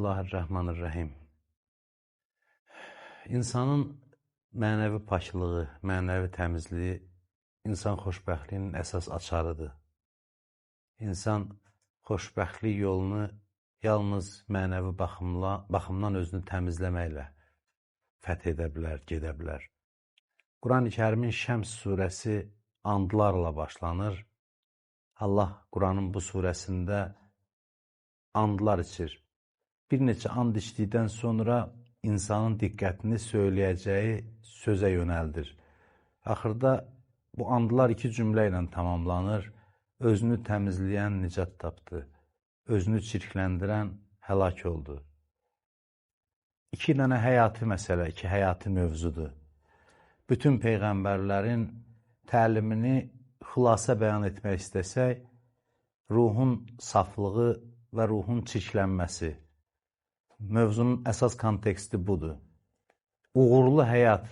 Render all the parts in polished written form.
Bismillahirrahmanirrahim. İnsanın mənəvi paklılığı, mənəvi təmizliyi insan xoşbəxtliyinin əsas açarıdır. İnsan xoşbəxtlik yolunu yalnız mənəvi baxımdan özünü təmizləməklə fəth edə bilər, gedə bilər. Quran-ı Kərimin Şəms surəsi andlarla başlanır. Allah Quranın bu surəsində andlar içir. Bir neçə and içdikdən sonra insanın diqqətini söyləyəcəyi sözə yönəldir. Axırda bu andlar iki cümlə ilə tamamlanır. Özünü təmizləyən nicat tapdı, özünü çirkləndirən həlak oldu. İki dənə həyati məsələ, iki həyati mövzudur. Bütün peyğəmbərlərin təlimini xülasə bəyan etmək istəsək, ruhun saflığı və ruhun çirklənməsi. Mövzunun əsas konteksti budur. Uğurlu həyat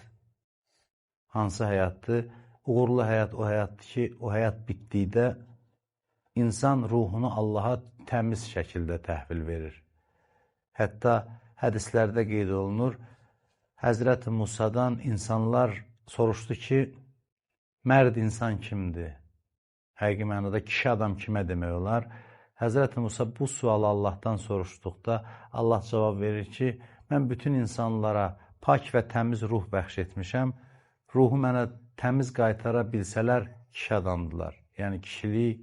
hansı həyatdır? Uğurlu həyat o həyatdır ki, o həyat bitdikdə insan ruhunu Allaha təmiz şəkildə təhvil verir. Hətta hədislərdə qeyd olunur, Həzrəti Musadan insanlar soruşdu ki, mərd insan kimdir? Həqiqi mənada kişi adam kimə demək olar? Həzrəti Musa bu sualı Allahdan soruşduqda Allah cavab verir ki, mən bütün insanlara pak və təmiz ruh bəxş etmişəm. Ruhu mənə təmiz qaytara bilsələr kişi adamdılar. Yəni kişilik,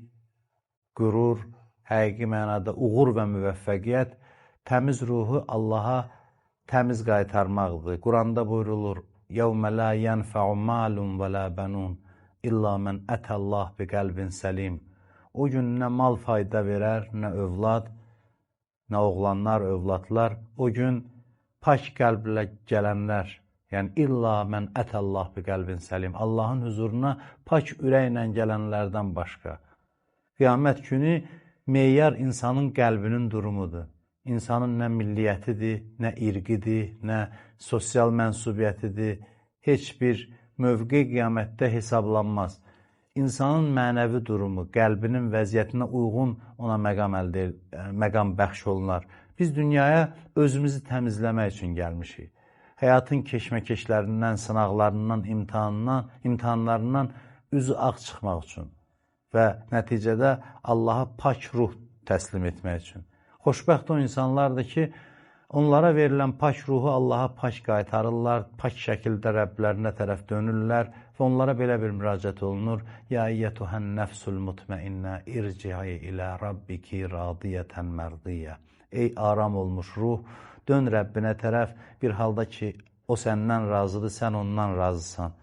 qürur, həqiqi mənada uğur və müvəffəqiyyət təmiz ruhu Allaha təmiz qaytarmaqdır. Quranda buyurulur, يَوْمَ لَا يَنْفَعُ مَالٌ وَلَا بَنُونَ إِلَّا مَنْ أَتَى اللّٰهِ بِقَلْبٍ سَلِيمٍ. O gün nə mal fayda verər, nə övlad, nə oğlanlar, övladlar. O gün pak qəlblə gələnlər, yəni illa mən ətəllah bi qəlbin səlim, Allahın huzuruna pak ürəklə gələnlərdən başqa. Qiyamət günü meyar insanın qəlbinin durumudur. İnsanın nə milliyyətidir, nə irqidir, nə sosial mənsubiyyətidir, heç bir mövqe qiyamətdə hesablanmaz. İnsanın mənəvi durumu, qəlbinin vəziyyətinə uyğun ona məqam bəxş olunar. Biz dünyaya özümüzü təmizləmək üçün gəlmişik. Həyatın keşməkeşlərindən, sınaqlarından, imtahanlarından üzü ağ çıxmaq üçün və nəticədə Allaha pak ruh təslim etmək üçün. Xoşbəxt o insanlardır ki, onlara verilən pak ruhu Allaha pak qaytarırlar, pak şəkildə Rəblərinə tərəf dönürlər və onlara belə bir müraciət olunur. Ya eyyətuhən nəfsul mutmainnə irci'i ilə rabbiki radiyətən mərdiyyə. Ey aram olmuş ruh, dön Rəbbinə tərəf bir halda ki, o səndən razıdır, sən ondan razısan.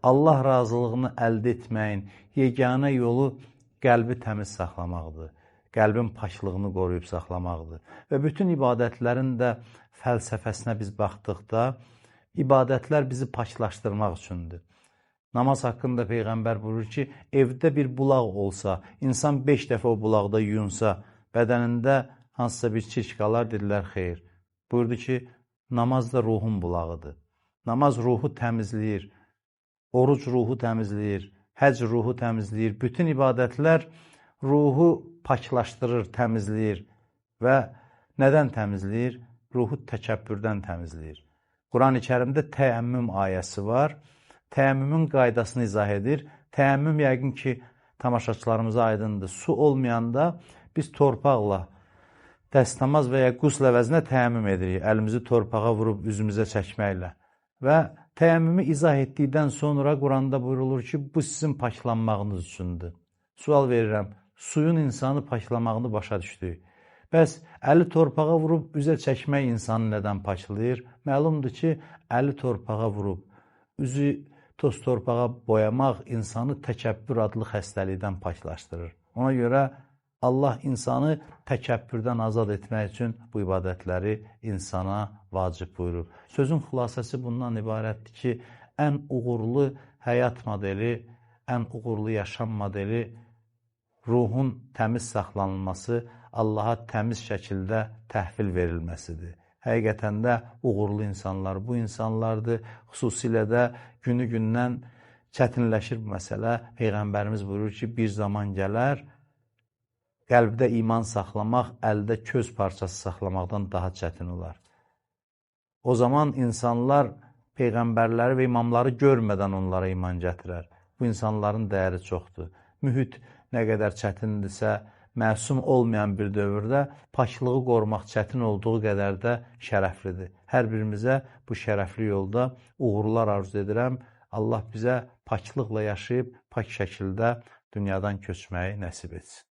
Allah razılığını əldə etməyin yeganə yolu qəlbi təmiz saxlamaqdır. Qəlbin paklığını qoruyub saxlamaqdır. Və bütün ibadətlərin də fəlsəfəsinə biz baxdıqda, ibadətlər bizi paklaşdırmaq üçündür. Namaz haqqında Peyğəmbər buyurur ki, evdə bir bulaq olsa, insan 5 dəfə o bulaqda yuyunsa, bədənində hansısa bir çirk qalar, dedilər, xeyr. Buyurdu ki, namaz da ruhun bulağıdır. Namaz ruhu təmizləyir, oruc ruhu təmizləyir, həc ruhu təmizləyir. Bütün ibadətlər ruhu paklaşdırır, təmizləyir və nədən təmizləyir? Ruhu təkəbbürdən təmizləyir. Quran-ı Kərimdə təyəmmüm ayəsi var. Təyəmmümün qaydasını izah edir. Təyəmmüm yəqin ki, tamaşaçılarımıza aydındır. Su olmayanda biz torpaqla dəstəmaz və ya qusl əvəzinə təyəmmüm edirik. Əlimizi torpağa vurub üzümüzə çəkməklə. Və təyəmmümü izah etdikdən sonra Quranda buyurulur ki, bu sizin paklanmağınız üçündür. Sual verirəm, suyun insanı paklamağını başa düşdük. Bəs əli torpağa vurub üzə çəkmək insanı nədən paklayır? Məlumdur ki, əli torpağa vurub üzü toz torpağa boyamaq insanı təkəbbür adlı xəstəlikdən paklaşdırır. Ona görə Allah insanı təkəbbürdən azad etmək üçün bu ibadətləri insana vacib buyurur. Sözün xülasəsi bundan ibarətdir ki, ən uğurlu həyat modeli, ən uğurlu yaşam modeli ruhun təmiz saxlanılması, Allaha təmiz şəkildə təhvil verilməsidir. Həqiqətən də uğurlu insanlar bu insanlardır. Xüsusilə də günü-gündən çətinləşir bu məsələ. Peyğəmbərimiz buyurur ki, bir zaman gələr, qəlbdə iman saxlamaq, əldə köz parçası saxlamaqdan daha çətin olar. O zaman insanlar peyğəmbərləri və imamları görmədən onlara iman gətirər. Bu insanların dəyəri çoxdur. Mühit nə qədər çətindirsə, məsum olmayan bir dövrdə paklılığı qorumaq çətin olduğu qədər də şərəflidir. Hər birimizə bu şərəfli yolda uğurlar arzu edirəm. Allah bizə paklıqla yaşayıb, pak şəkildə dünyadan köçməyi nəsib etsin.